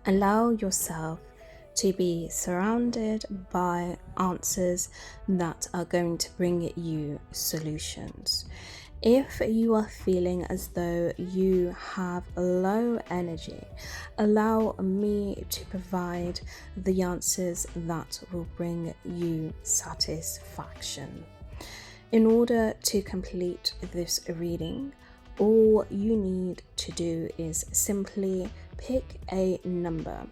Allow yourself to be surrounded by answers that are going to bring you solutions. If you are feeling as though you have low energy, allow me to provide the answers that will bring you satisfaction. In order to complete this reading, all you need to do is simply pick a number,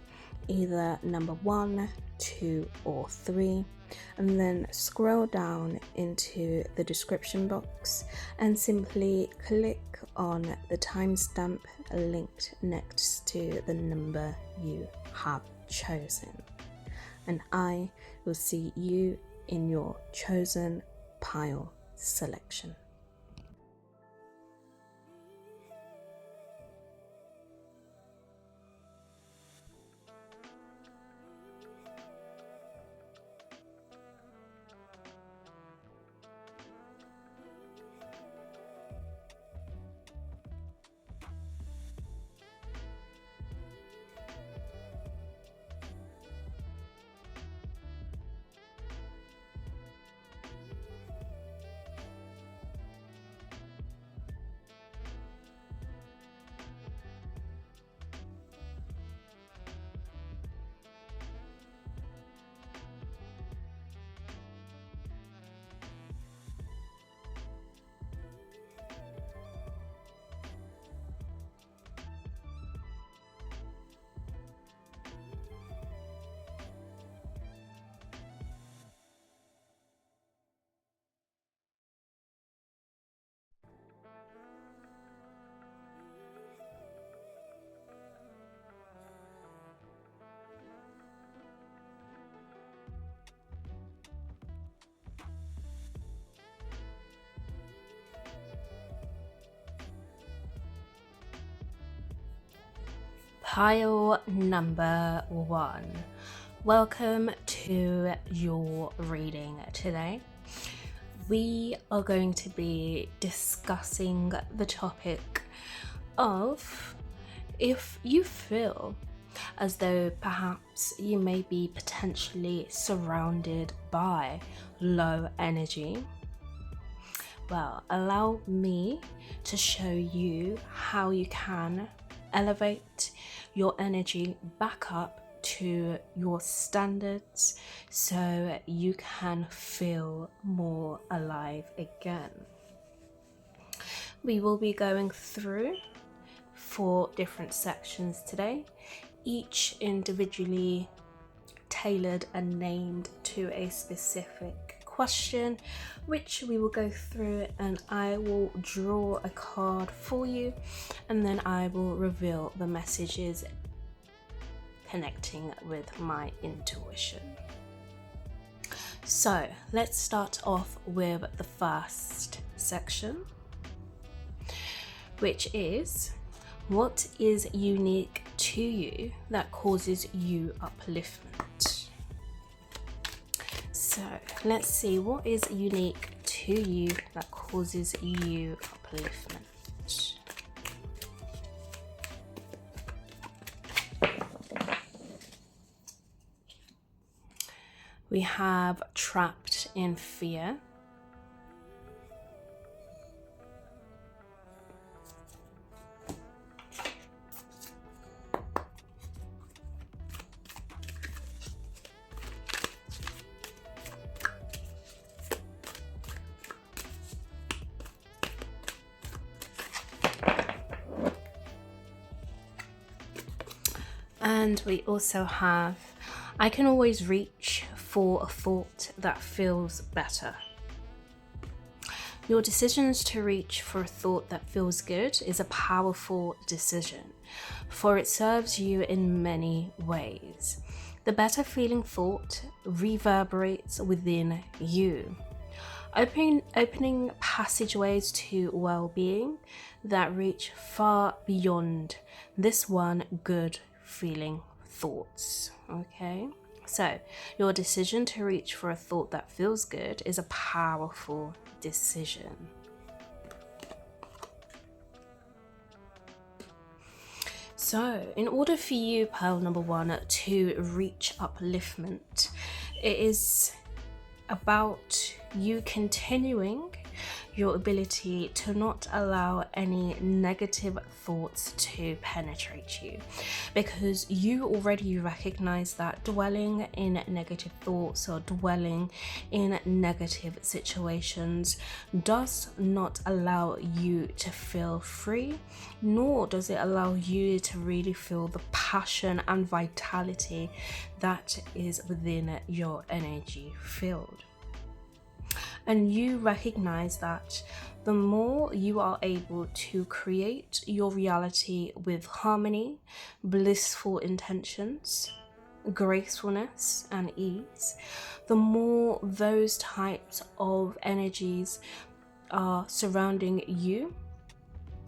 either number 1, 2, or 3, and then scroll down into the description box and simply click on the timestamp linked next to the number you have chosen. And I will see you in your chosen pile selection. Pile number 1. Welcome to your reading today. We are going to be discussing the topic of if you feel as though perhaps you may be potentially surrounded by low energy. Well, allow me to show you how you can elevate your energy back up to your standards so you can feel more alive again. We will be going through 4 different sections today, each individually tailored and named to a specific question, which we will go through, and I will draw a card for you, and then I will reveal the messages connecting with my intuition. So let's start off with the first section, which is what is unique to you that causes you upliftment. So let's see what is unique to you that causes you upliftment. We have trapped in fear. And we also have, I can always reach for a thought that feels better. Your decisions to reach for a thought that feels good is a powerful decision, for it serves you in many ways. The better feeling thought reverberates within you, opening passageways to well-being that reach far beyond this one good feeling thoughts. Okay, so your decision to reach for a thought that feels good is a powerful decision. So, in order for you, pearl number one, to reach upliftment, it is about you continuing your ability to not allow any negative thoughts to penetrate you, because you already recognize that dwelling in negative thoughts or dwelling in negative situations does not allow you to feel free, nor does it allow you to really feel the passion and vitality that is within your energy field. And you recognize that the more you are able to create your reality with harmony, blissful intentions, gracefulness, and ease, the more those types of energies are surrounding you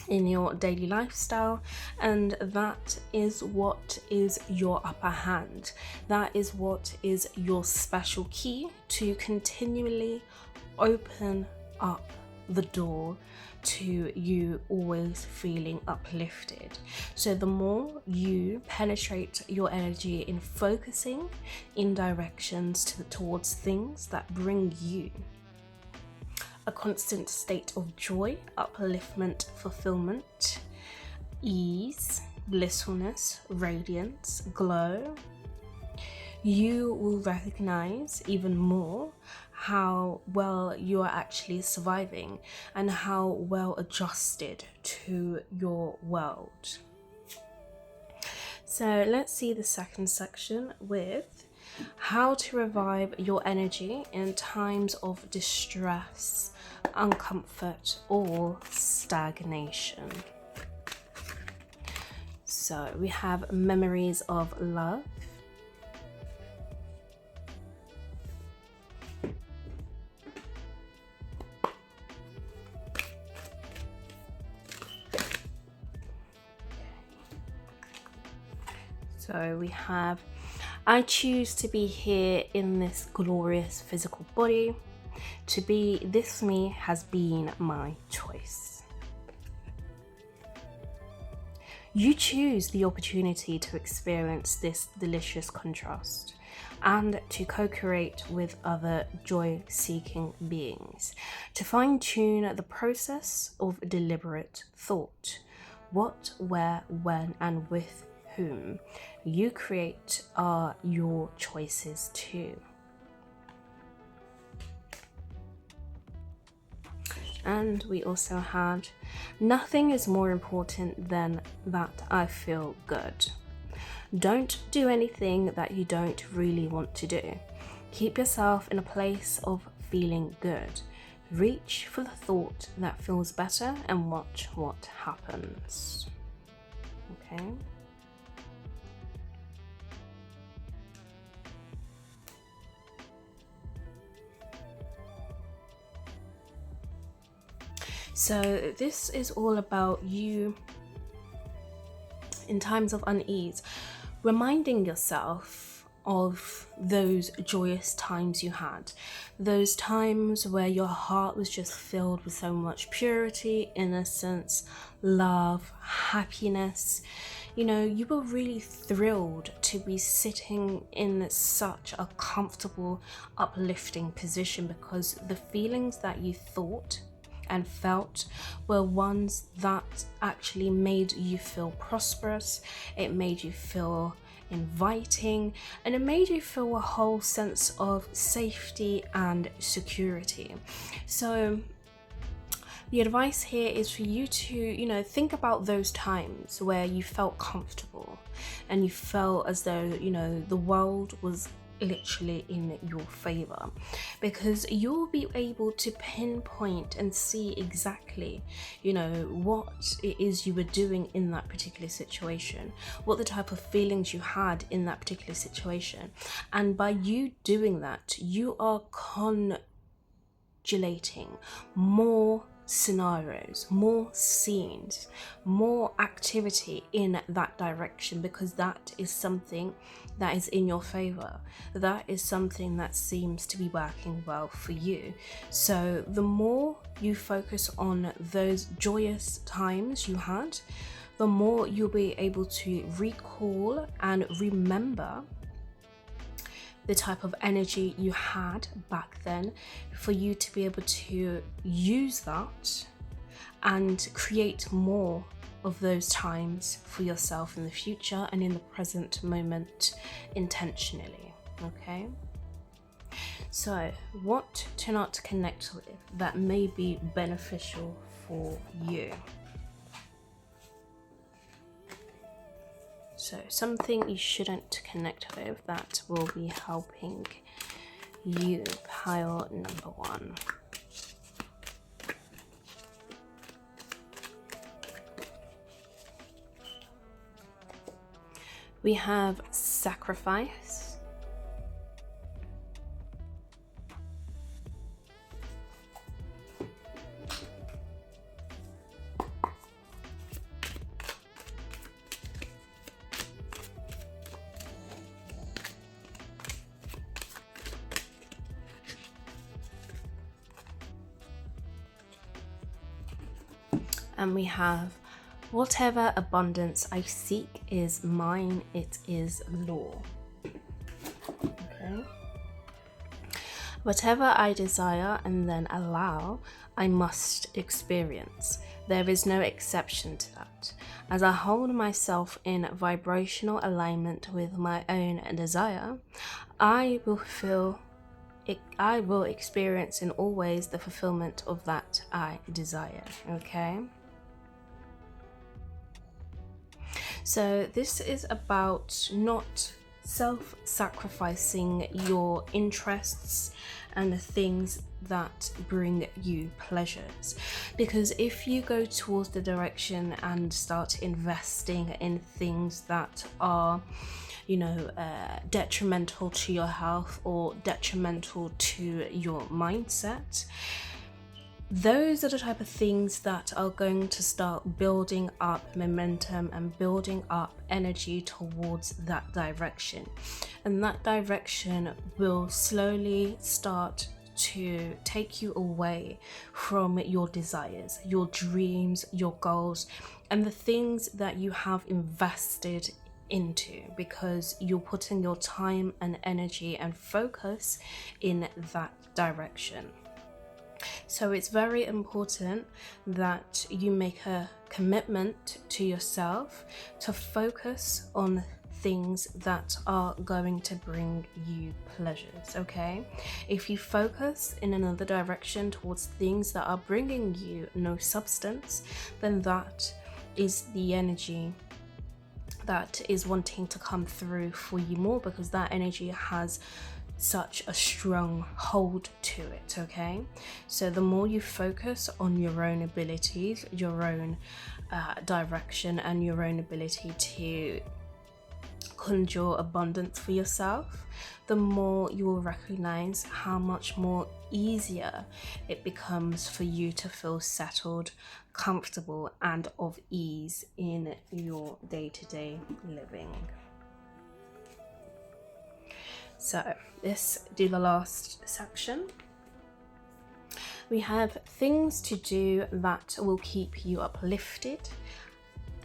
in your daily lifestyle, and that is what is your upper hand. That is what is your special key to continually open up the door to you always feeling uplifted. So the more you penetrate your energy in focusing in directions towards things that bring you a constant state of joy, upliftment, fulfillment, ease, blissfulness, radiance, glow, you will recognize even more how well you are actually surviving and how well adjusted to your world. So let's see the second section with how to revive your energy in times of distress, uncomfort, or stagnation. So we have memories of love, so we have, I choose to be here in this glorious physical body. To be this me has been my choice. You choose the opportunity to experience this delicious contrast and to co-create with other joy-seeking beings, to fine-tune the process of deliberate thought. What, where, when, and with whom you create are your choices too. And we also had, nothing is more important than that I feel good. Don't do anything that you don't really want to do. Keep yourself in a place of feeling good. Reach for the thought that feels better and watch what happens. Okay. So this is all about you in times of unease, reminding yourself of those joyous times you had, those times where your heart was just filled with so much purity, innocence, love, happiness. You know, you were really thrilled to be sitting in such a comfortable, uplifting position because the feelings that you thought and felt were ones that actually made you feel prosperous. It made you feel inviting, and it made you feel a whole sense of safety and security. So the advice here is for you to, think about those times where you felt comfortable and you felt as though, the world was literally in your favor, because you'll be able to pinpoint and see exactly what it is you were doing in that particular situation, what the type of feelings you had in that particular situation, and by you doing that you are conjugating more scenarios, more scenes, more activity in that direction, because that is something that is in your favor. That is something that seems to be working well for you. So the more you focus on those joyous times you had, the more you'll be able to recall and remember the type of energy you had back then, for you to be able to use that and create more of those times for yourself in the future and in the present moment intentionally. Okay, so what to not connect with that may be beneficial for you. So something you shouldn't connect with that will be helping you, pile number 1. We have sacrifice. And we have, whatever abundance I seek is mine, it is law. Okay. Whatever I desire and then allow, I must experience. There is no exception to that. As I hold myself in vibrational alignment with my own desire, I will experience in all ways the fulfillment of that I desire. Okay. So this is about not self-sacrificing your interests and the things that bring you pleasures, because if you go towards the direction and start investing in things that are detrimental to your health or detrimental to your mindset, those are the type of things that are going to start building up momentum and building up energy towards that direction. And that direction will slowly start to take you away from your desires, your dreams, your goals, and the things that you have invested into, because you're putting your time and energy and focus in that direction. So it's very important that you make a commitment to yourself to focus on things that are going to bring you pleasures. Okay, if you focus in another direction towards things that are bringing you no substance, then that is the energy that is wanting to come through for you more, because that energy has such a strong hold to it. Okay, so the more you focus on your own abilities, your own direction, and your own ability to conjure abundance for yourself, the more you will recognize how much more easier it becomes for you to feel settled, comfortable, and of ease in your day-to-day living. So this do the last section. We have things to do that will keep you uplifted,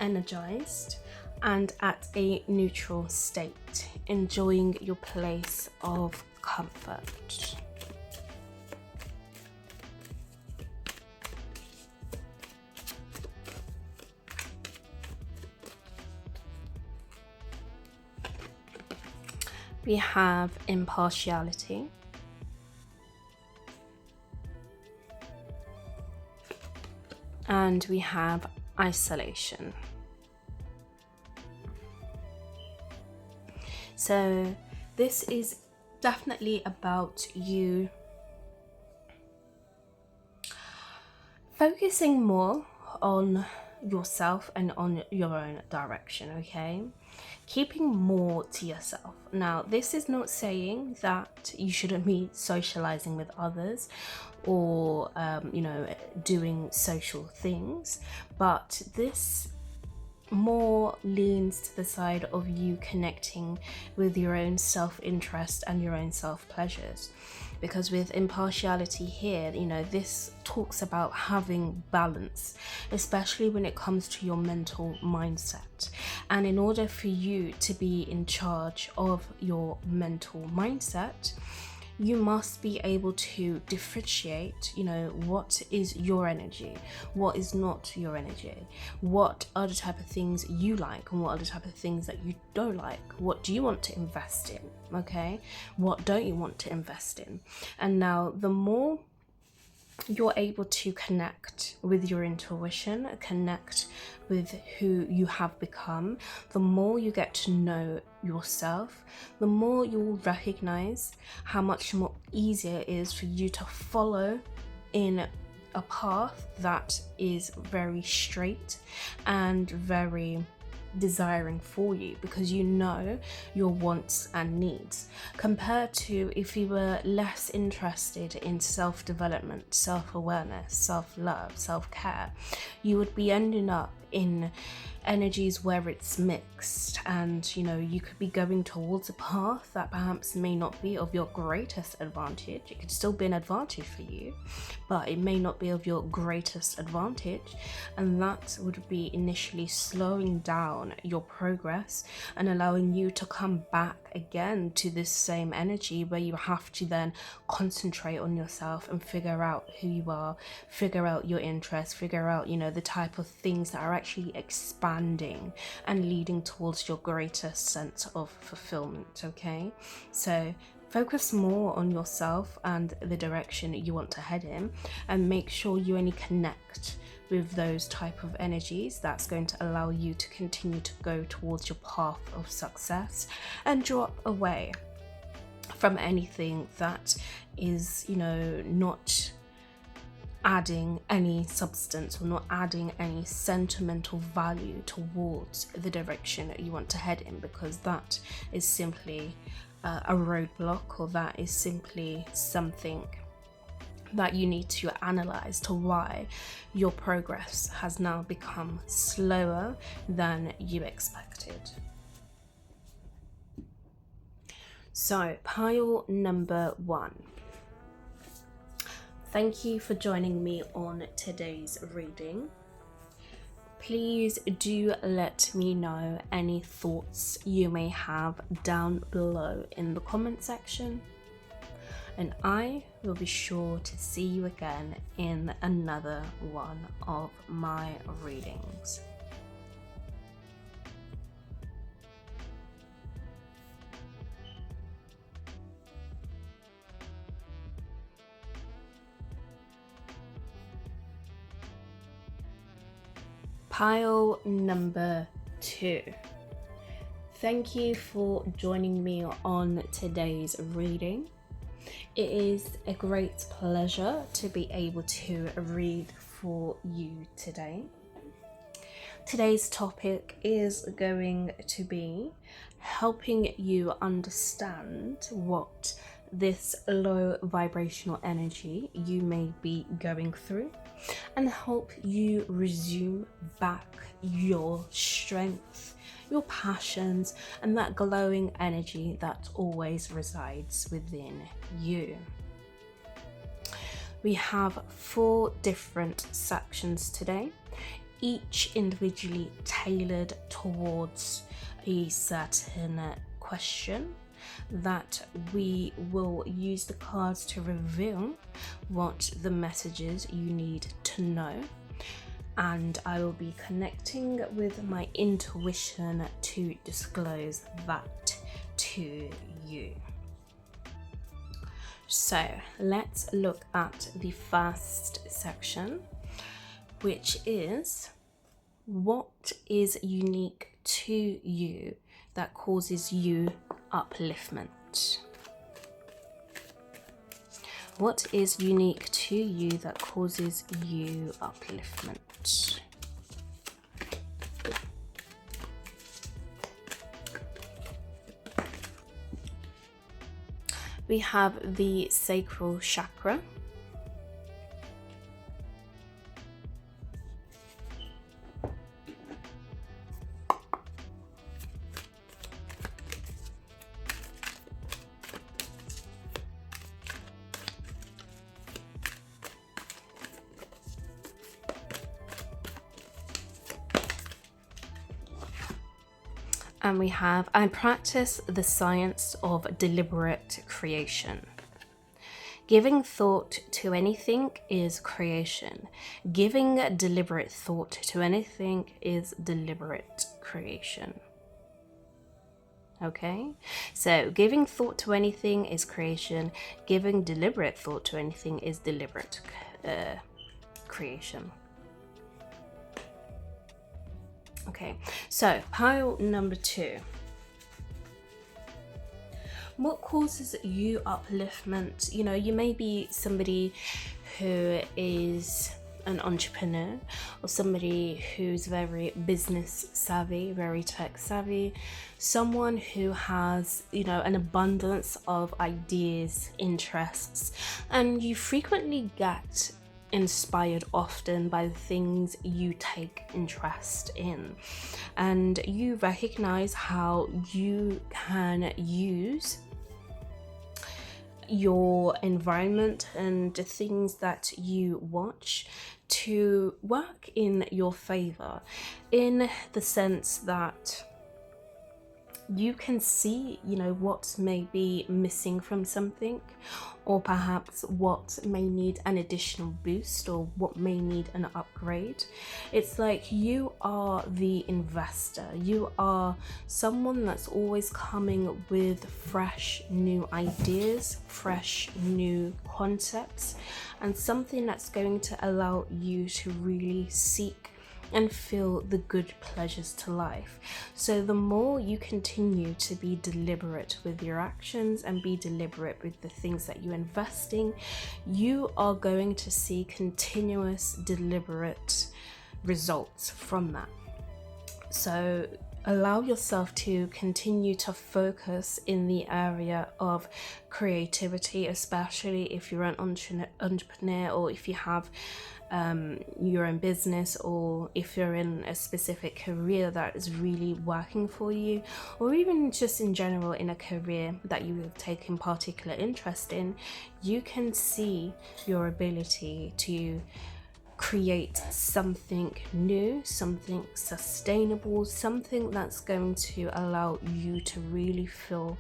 energized, and at a neutral state, enjoying your place of comfort. We have impartiality. And we have isolation. So this is definitely about you focusing more on yourself and on your own direction, okay? Keeping more to yourself. Now, this is not saying that you shouldn't be socializing with others or, doing social things, but this more leans to the side of you connecting with your own self-interest and your own self-pleasures. Because with impartiality here, this talks about having balance, especially when it comes to your mental mindset. And in order for you to be in charge of your mental mindset, you must be able to differentiate, what is your energy, what is not your energy, what are the type of things you like and what are the type of things that you don't like, what do you want to invest in, okay, what don't you want to invest in. And now the more you're able to connect with your intuition, connect with who you have become, the more you get to know yourself, the more you will recognize how much more easier it is for you to follow in a path that is very straight and very desiring for you, because you know your wants and needs, compared to if you were less interested in self-development, self-awareness, self-love, self-care. You would be ending up in energies where it's mixed, and you could be going towards a path that perhaps may not be of your greatest advantage. It could still be an advantage for you, but it may not be of your greatest advantage, and that would be initially slowing down your progress and allowing you to come back again to this same energy where you have to then concentrate on yourself and figure out who you are, figure out your interests, figure out the type of things that are actually expanding and leading towards your greatest sense of fulfillment. Okay, so focus more on yourself and the direction you want to head in, and make sure you only connect with those type of energies that's going to allow you to continue to go towards your path of success, and drop away from anything that is not adding any substance or not adding any sentimental value towards the direction that you want to head in, because that is simply a roadblock, or that is simply something that you need to analyze to why your progress has now become slower than you expected. So, pile number 1. Thank you for joining me on today's reading. Please do let me know any thoughts you may have down below in the comment section, and I will be sure to see you again in another one of my readings. Pile number 2. Thank you for joining me on today's reading. It is a great pleasure to be able to read for you today. Today's topic is going to be helping you understand what this low vibrational energy you may be going through, and help you resume back your strength, your passions, and that glowing energy that always resides within you. We have 4 different sections today, each individually tailored towards a certain question that we will use the cards to reveal what the messages you need to know, and I will be connecting with my intuition to disclose that to you. So let's look at the first section, which is what is unique to you that causes you upliftment. What is unique to you that causes you upliftment? We have the sacral chakra. And we have, I practice the science of deliberate creation. Giving thought to anything is creation. Giving deliberate thought to anything is deliberate creation. Okay? So giving thought to anything is creation. Giving deliberate thought to anything is deliberate creation. Okay, so pile number 2. What causes you upliftment? You know, you may be somebody who is an entrepreneur, or somebody who's very business savvy, very tech savvy, someone who has, you know, an abundance of ideas, interests, and you frequently get inspired often by the things you take interest in, and you recognize how you can use your environment and the things that you watch to work in your favor, in the sense that you can see, you know, what may be missing from something, or perhaps what may need an additional boost, or what may need an upgrade. It's like you are the investor. You are someone that's always coming with fresh new ideas, fresh new concepts, and something that's going to allow you to really seek and feel the good pleasures to life. So the more you continue to be deliberate with your actions and be deliberate with the things that you invest in, you are going to see continuous deliberate results from that. So allow yourself to continue to focus in the area of creativity, especially if you're an entrepreneur, or if you have your own business, or if you're in a specific career that is really working for you, or even just in general in a career that you have taken particular interest in. You can see your ability to create something new, something sustainable, something that's going to allow you to really feel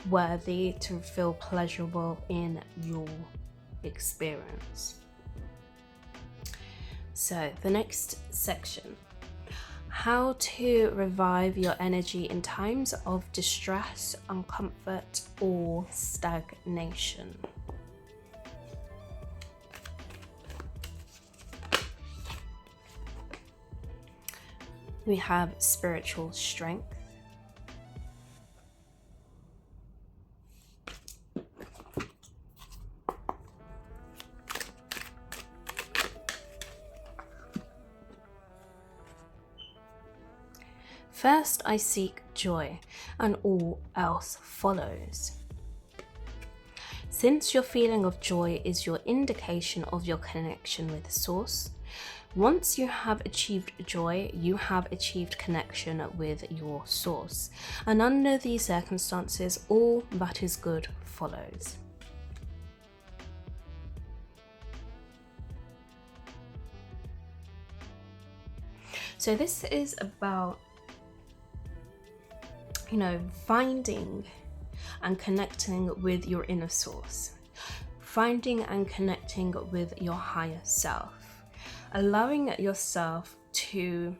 worthy, to feel pleasurable in your experience. So the next section, how to revive your energy in times of distress, uncomfort, or stagnation. We have spiritual strength. First I seek joy, and all else follows. Since your feeling of joy is your indication of your connection with the source, once you have achieved joy, you have achieved connection with your source. And under these circumstances, all that is good follows. So this is about, you know, finding and connecting with your inner source, finding and connecting with your higher self, allowing yourself to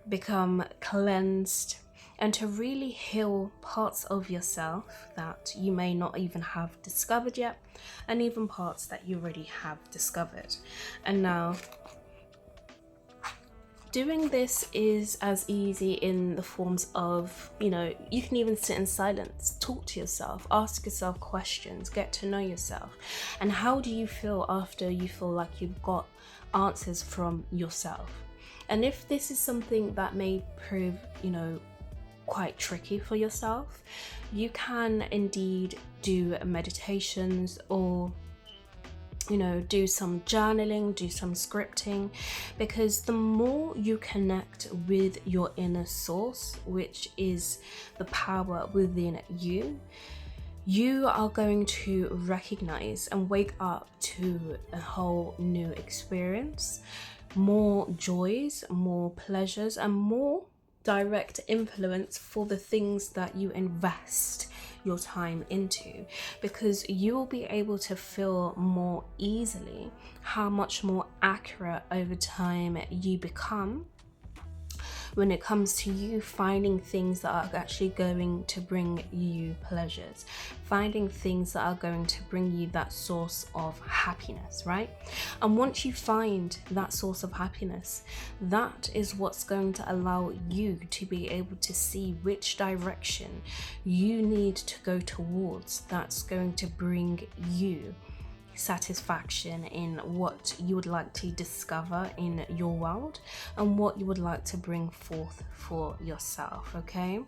become cleansed and to really heal parts of yourself that you may not even have discovered yet, and even parts that you already have discovered. And now, doing this is as easy in the forms of, you know, you can even sit in silence, talk to yourself, ask yourself questions, get to know yourself. And how do you feel after you feel like you've got answers from yourself? And if this is something that may prove, you know, quite tricky for yourself, you can indeed do meditations, or, you know, do some journaling, do some scripting, because the more you connect with your inner source, which is the power within you, you are going to recognize and wake up to a whole new experience, more joys, more pleasures, and more direct influence for the things that you invest your time into, because you will be able to feel more easily how much more accurate over time you become when it comes to you finding things that are actually going to bring you pleasures, finding things that are going to bring you that source of happiness, right? And once you find that source of happiness, that is what's going to allow you to be able to see which direction you need to go towards, that's going to bring you satisfaction in what you would like to discover in your world and what you would like to bring forth for yourself. Okay,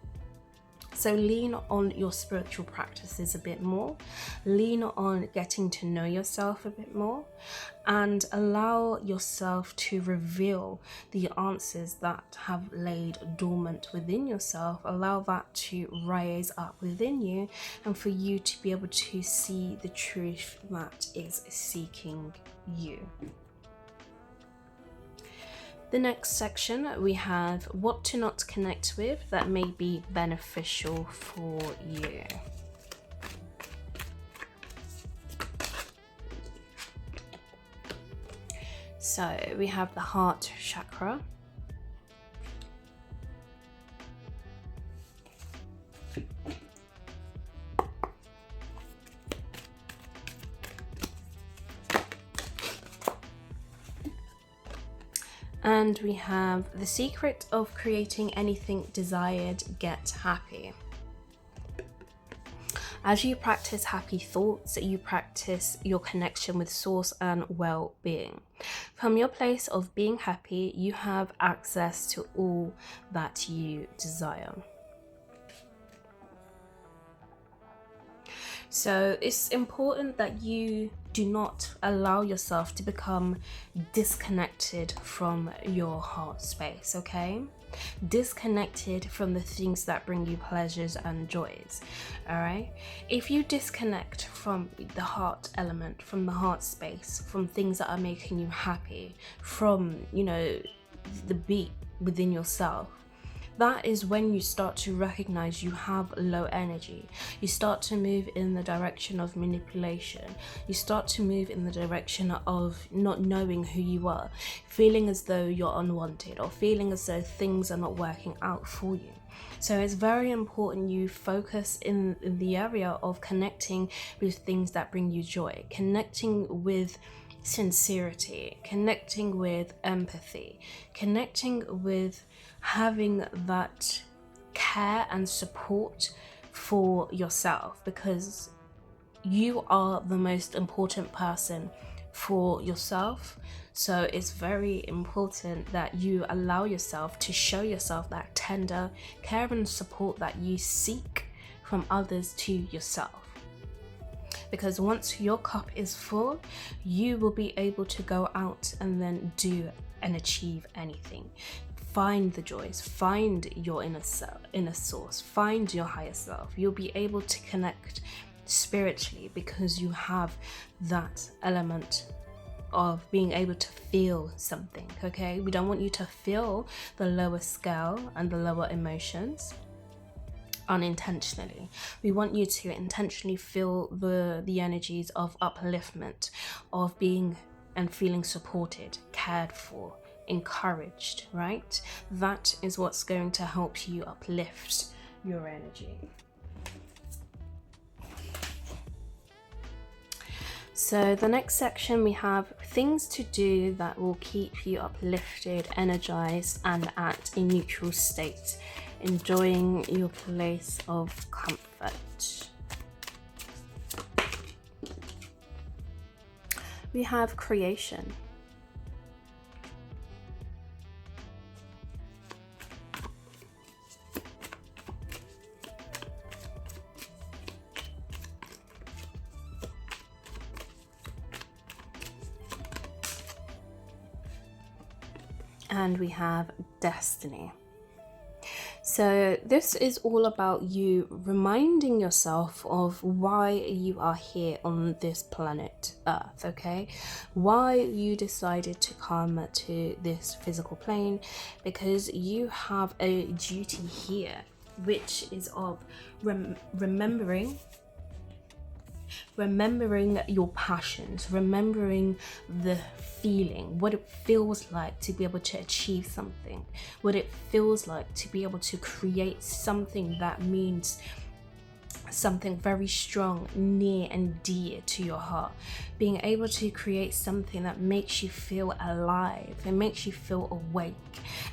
so lean on your spiritual practices a bit more, lean on getting to know yourself a bit more, and allow yourself to reveal the answers that have laid dormant within yourself. Allow that to rise up within you, and for you to be able to see the truth that is seeking you. The next section, we have what to not connect with that may be beneficial for you. So we have the heart chakra. And we have the secret of creating anything desired, get happy. As you practice happy thoughts, you practice your connection with source and well-being. From your place of being happy, you have access to all that you desire. So it's important that you do not allow yourself to become disconnected from your heart space, okay? Disconnected from the things that bring you pleasures and joys, all right? If you disconnect from the heart element, from the heart space, from things that are making you happy, from, the beat within yourself, that is when you start to recognize you have low energy. You start to move in the direction of manipulation. You start to move in the direction of not knowing who you are, feeling as though you're unwanted, or feeling as though things are not working out for you. So it's very important you focus in the area of connecting with things that bring you joy, connecting with sincerity, connecting with empathy, connecting with having that care and support for yourself, because you are the most important person for yourself. So it's very important that you allow yourself to show yourself that tender care and support that you seek from others to yourself. Because once your cup is full, you will be able to go out and then do and achieve anything. Find the joys, find your inner source, find your higher self. You'll be able to connect spiritually because you have that element of being able to feel something, okay? We don't want you to feel the lower scale and the lower emotions unintentionally. We want you to intentionally feel the energies of upliftment, of being and feeling supported, cared for, encouraged, right? That is what's going to help you uplift your energy. So the next section, we have things to do that will keep you uplifted, energized, and at a neutral state, enjoying your place of comfort. We have creation. And we have destiny. So, this is all about you reminding yourself of why you are here on this planet Earth, okay? Why you decided to come to this physical plane, because you have a duty here, which is of remembering your passions, remembering the feeling, what it feels like to be able to achieve something, what it feels like to be able to create something that means something very strong, near and dear to your heart. Being able to create something that makes you feel alive, it makes you feel awake,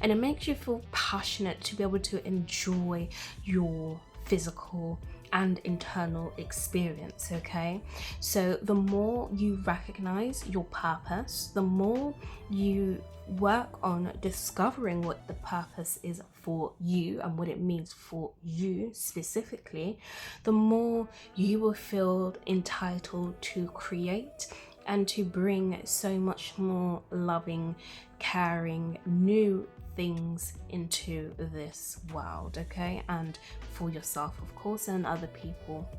and it makes you feel passionate to be able to enjoy your physical and internal experience, okay? So the more you recognize your purpose, the more you work on discovering what the purpose is for you and what it means for you specifically, the more you will feel entitled to create and to bring so much more loving, caring, new things into this world, okay? And for yourself, of course, and other people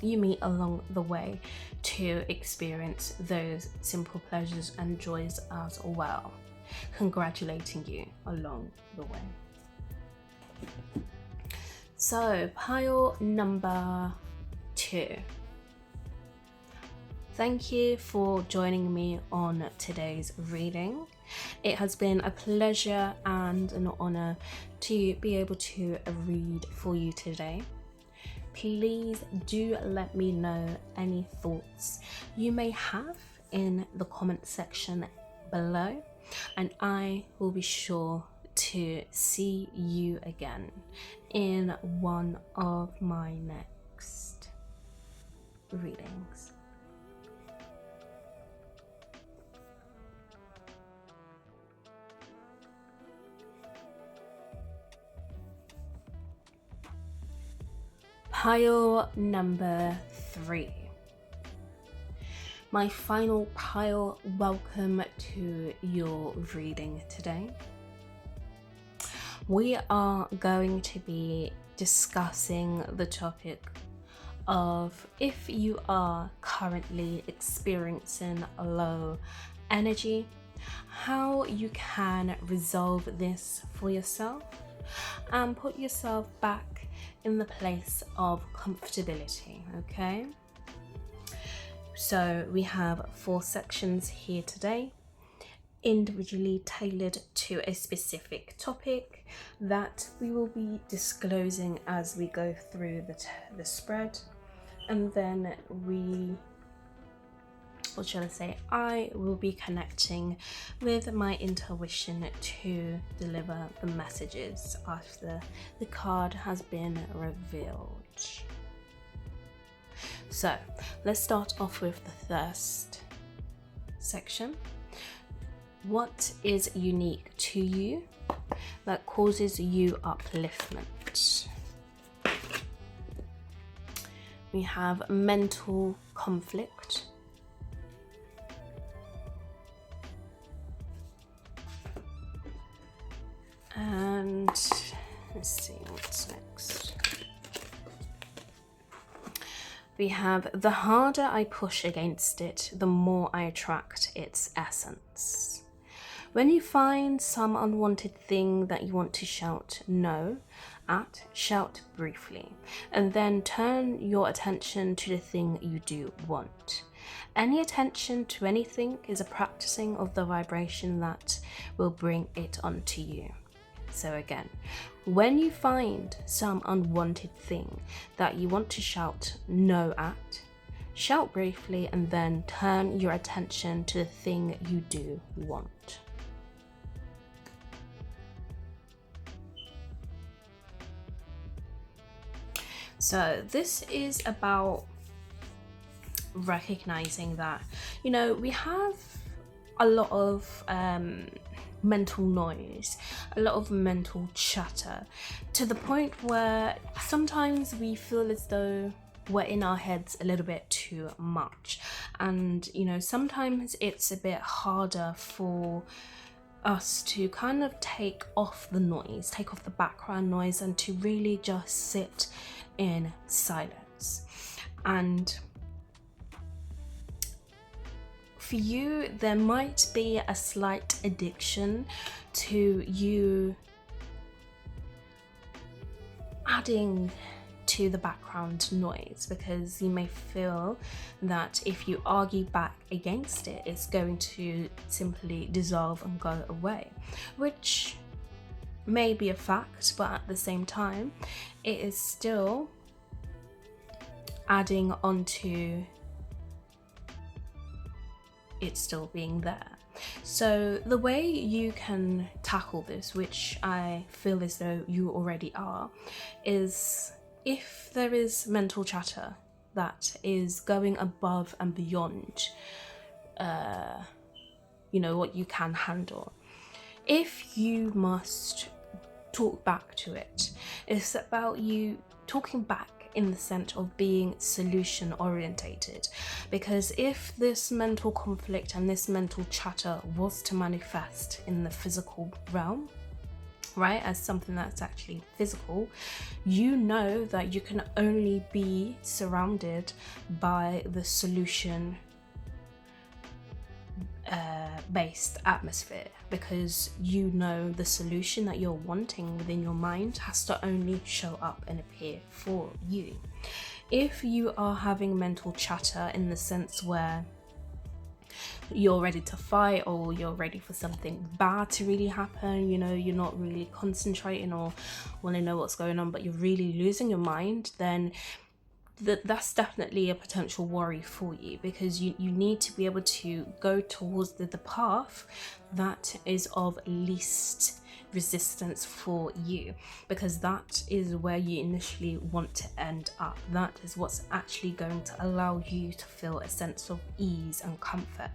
you meet along the way to experience those simple pleasures and joys as well. Congratulating you along the way. So, pile number 2. Thank you for joining me on today's reading. It has been a pleasure and an honor to be able to read for you today. Please do let me know any thoughts you may have in the comment section below, and I will be sure to see you again in one of my next readings. Pile number 3. My final pile, welcome to your reading today. We are going to be discussing the topic of if you are currently experiencing low energy, how you can resolve this for yourself and put yourself back in the place of comfortability, okay? So we have 4 sections here today, individually tailored to a specific topic that we will be disclosing as we go through the spread, and then I will be connecting with my intuition to deliver the messages after the card has been revealed. So let's start off with the first section. What is unique to you that causes you upliftment? We have mental conflict. And let's see what's next. We have the harder I push against it, the more I attract its essence. When you find some unwanted thing that you want to shout no at, shout briefly, and then turn your attention to the thing you do want. Any attention to anything is a practicing of the vibration that will bring it onto you. So again, when you find some unwanted thing that you want to shout no at, shout briefly and then turn your attention to the thing you do want. So this is about recognizing that, we have a lot of mental noise, a lot of mental chatter, to the point where sometimes we feel as though we're in our heads a little bit too much. And sometimes it's a bit harder for us to kind of take off the noise, take off the background noise, and to really just sit in silence. And for you, there might be a slight addiction to you adding to the background noise, because you may feel that if you argue back against it, it's going to simply dissolve and go away, which may be a fact, but at the same time, it is still adding onto it still being there. So the way you can tackle this, which I feel as though you already are, is if there is mental chatter that is going above and beyond what you can handle, if you must talk back to it, it's about you talking back in the sense of being solution orientated. Because if this mental conflict and this mental chatter was to manifest in the physical realm, right, as something that's actually physical, you know that you can only be surrounded by the solution based atmosphere, because you know the solution that you're wanting within your mind has to only show up and appear for you. If you are having mental chatter in the sense where you're ready to fight, or you're ready for something bad to really happen, you're not really concentrating or want to know what's going on, but you're really losing your mind, then that's definitely a potential worry for you, because you need to be able to go towards the path that is of least resistance for you, because that is where you initially want to end up. That is what's actually going to allow you to feel a sense of ease and comfort.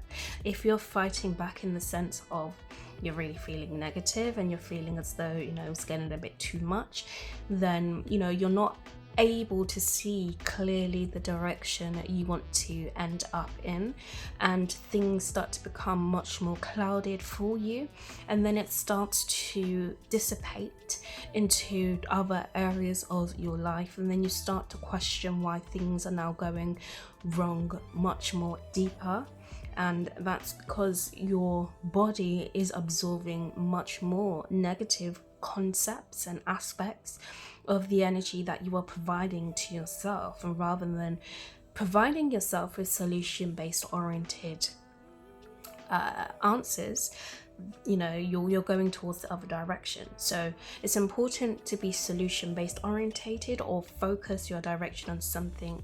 If you're fighting back in the sense of you're really feeling negative and you're feeling as though it's getting a bit too much, then you're not able to see clearly the direction you want to end up in, and things start to become much more clouded for you, and then it starts to dissipate into other areas of your life, and then you start to question why things are now going wrong much more deeper. And that's because your body is absorbing much more negative concepts and aspects of the energy that you are providing to yourself, and rather than providing yourself with solution-based oriented answers, you're going towards the other direction. So it's important to be solution-based orientated, or focus your direction on something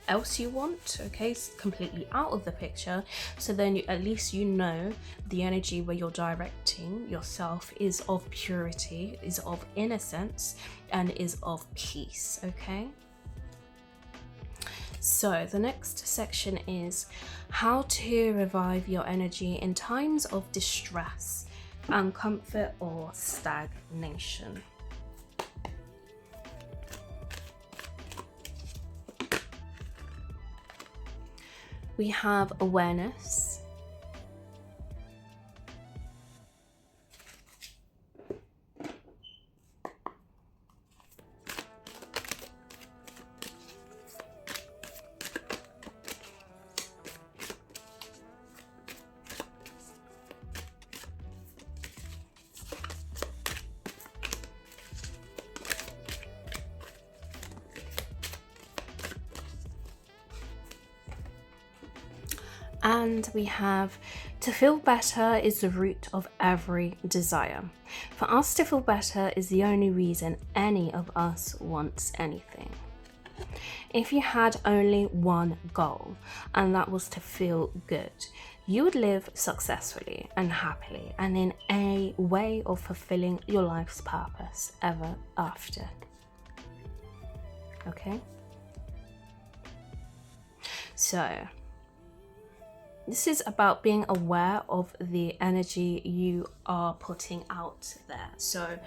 else you want, okay, it's completely out of the picture, so then at least the energy where you're directing yourself is of purity, is of innocence, and is of peace. Okay, so the next section is how to revive your energy in times of distress, uncomfort, or stagnation. We have awareness, and we have to feel better is the root of every desire. For us to feel better is the only reason any of us wants anything. If you had only one goal, and that was to feel good, you would live successfully and happily, and in a way of fulfilling your life's purpose ever after. Okay? So this is about being aware of the energy you are putting out there. So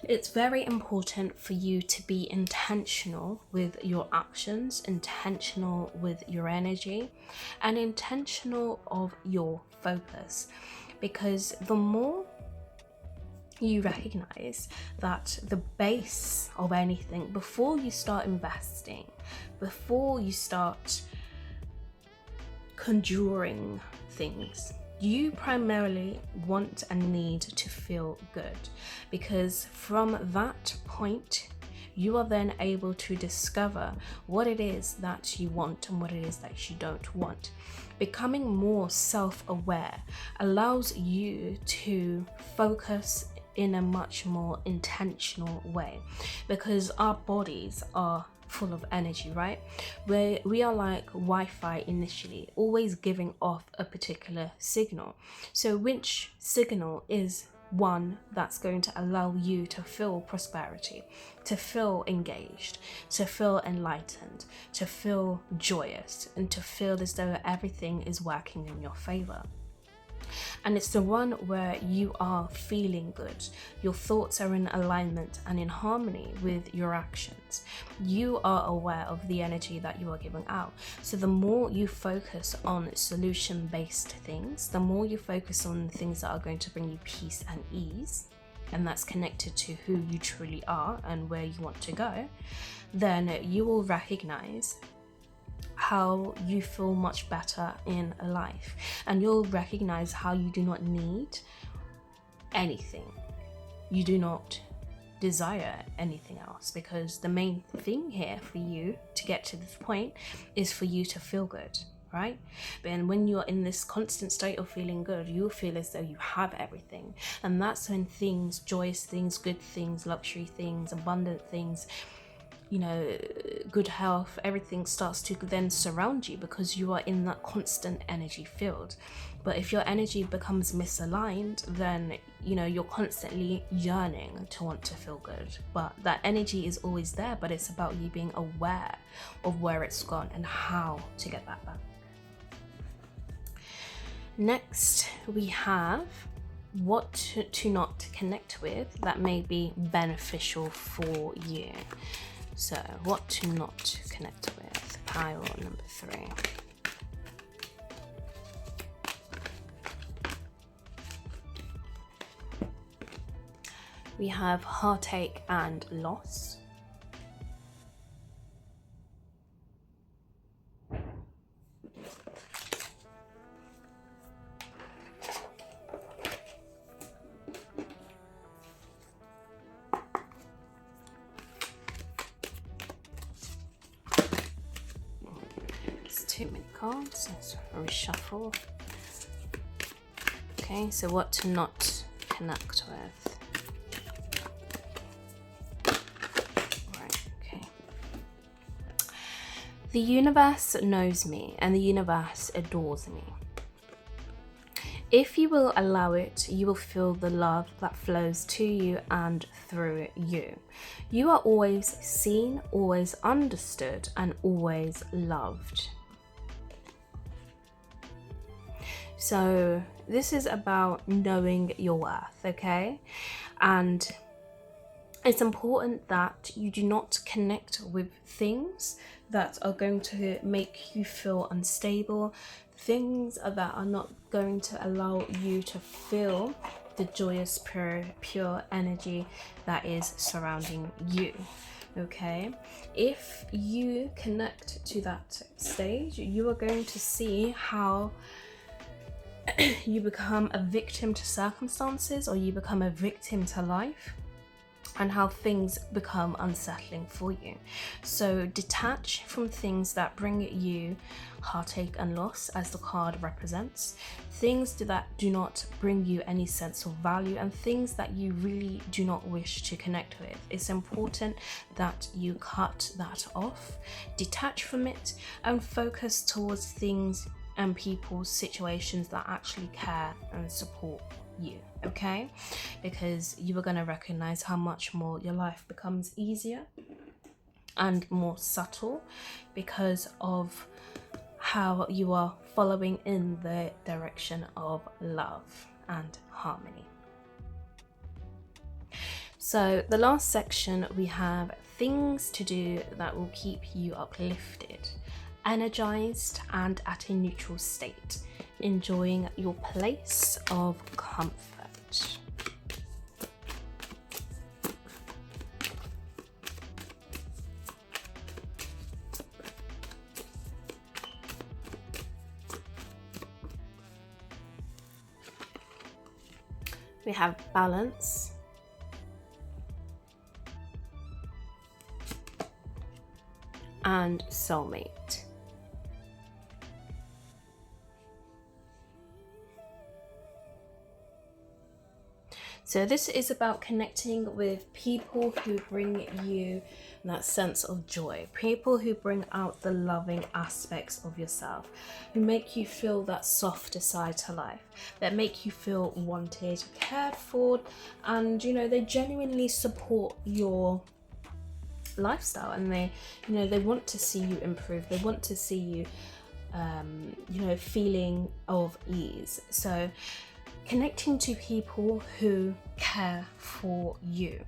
it's very important for you to be intentional with your actions, intentional with your energy, and intentional of your focus. Because the more you recognize that the base of anything, before you start investing, before you start conjuring things, you primarily want and need to feel good, because from that point you are then able to discover what it is that you want and what it is that you don't want. Becoming more self-aware allows you to focus in a much more intentional way, because our bodies are full of energy, right? Where we are like Wi-Fi initially, always giving off a particular signal. So which signal is one that's going to allow you to feel prosperity, to feel engaged, to feel enlightened, to feel joyous, and to feel as though everything is working in your favor? And it's the one where you are feeling good. Your thoughts are in alignment and in harmony with your actions. You are aware of the energy that you are giving out. So the more you focus on solution-based things, the more you focus on things that are going to bring you peace and ease, and that's connected to who you truly are and where you want to go, then you will recognize how you feel much better in life, and you'll recognize how you do not need anything, you do not desire anything else, because the main thing here for you to get to this point is for you to feel good, right? But when you're in this constant state of feeling good, you'll feel as though you have everything, and that's when things, joyous things, good things, luxury things, abundant things, you know, good health, everything starts to then surround you, because you are in that constant energy field. But if your energy becomes misaligned, then, you know, you're constantly yearning to want to feel good. But that energy is always there, but it's about you being aware of where it's gone and how to get that back. Next, we have what to not connect with that may be beneficial for you. So, what to not connect with, pile number 3. We have heartache and loss. Too many cards, let's reshuffle. Okay, so what to not connect with. Right, okay. The universe knows me and the universe adores me. If you will allow it, you will feel the love that flows to you and through you. You are always seen, always understood, and always loved. So this is about knowing your worth, okay? And it's important that you do not connect with things that are going to make you feel unstable, things that are not going to allow you to feel the joyous, pure energy that is surrounding you. Okay, if you connect to that stage, you are going to see how you become a victim to circumstances, or you become a victim to life, and how things become unsettling for you. So detach from things that bring you heartache and loss, as the card represents, things that do not bring you any sense of value, and things that you really do not wish to connect with. It's important that you cut that off, detach from it, and focus towards things and people's situations that actually care and support you, okay? Because you are going to recognize how much more your life becomes easier and more subtle because of how you are following in the direction of love and harmony. So the last section, we have things to do that will keep you uplifted, energized, and at a neutral state, enjoying your place of comfort. we have balance, and soulmate. So this is about connecting with people who bring you that sense of joy, people who bring out the loving aspects of yourself, who make you feel that softer side to life, that make you feel wanted, cared for, and they genuinely support your lifestyle, and they want to see you improve. They want to see you feeling of ease. So connecting to people who care for you.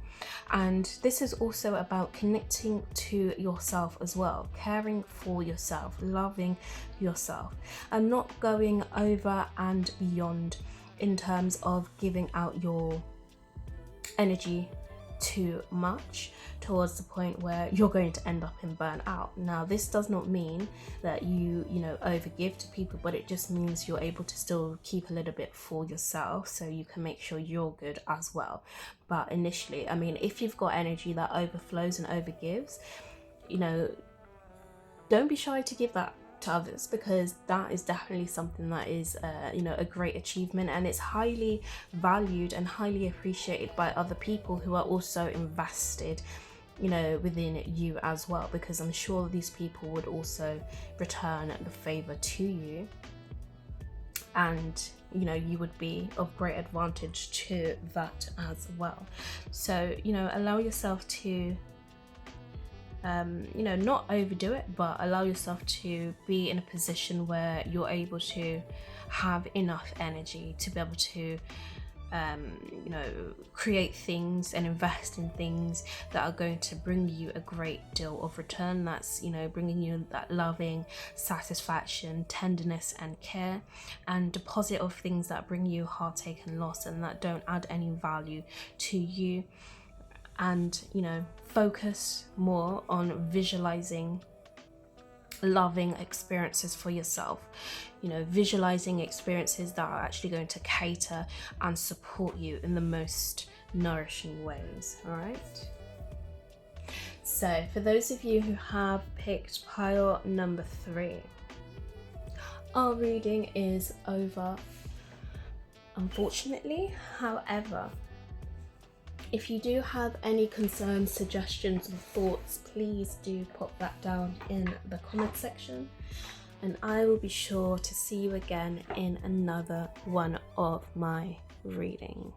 And this is also about connecting to yourself as well, caring for yourself, loving yourself, and not going over and beyond in terms of giving out your energy too much towards the point where you're going to end up in burnout. Now, this does not mean that you overgive to people, but it just means you're able to still keep a little bit for yourself so you can make sure you're good as well. But initially, if you've got energy that overflows and overgives, don't be shy to give that to others, because that is definitely something that is a great achievement, and it's highly valued and highly appreciated by other people who are also invested within you as well, because I'm sure these people would also return the favor to you, and you would be of great advantage to that as well. So allow yourself to not overdo it, but allow yourself to be in a position where you're able to have enough energy to be able to create things and invest in things that are going to bring you a great deal of return, that's bringing you that loving satisfaction, tenderness and care, and deposit of things that bring you heartache and loss and that don't add any value to you. And focus more on visualizing loving experiences for yourself, visualizing experiences that are actually going to cater and support you in the most nourishing ways. All right, so for those of you who have picked pile number 3, our reading is over, unfortunately. However, if you do have any concerns, suggestions or thoughts, please do pop that down in the comment section, and I will be sure to see you again in another one of my readings.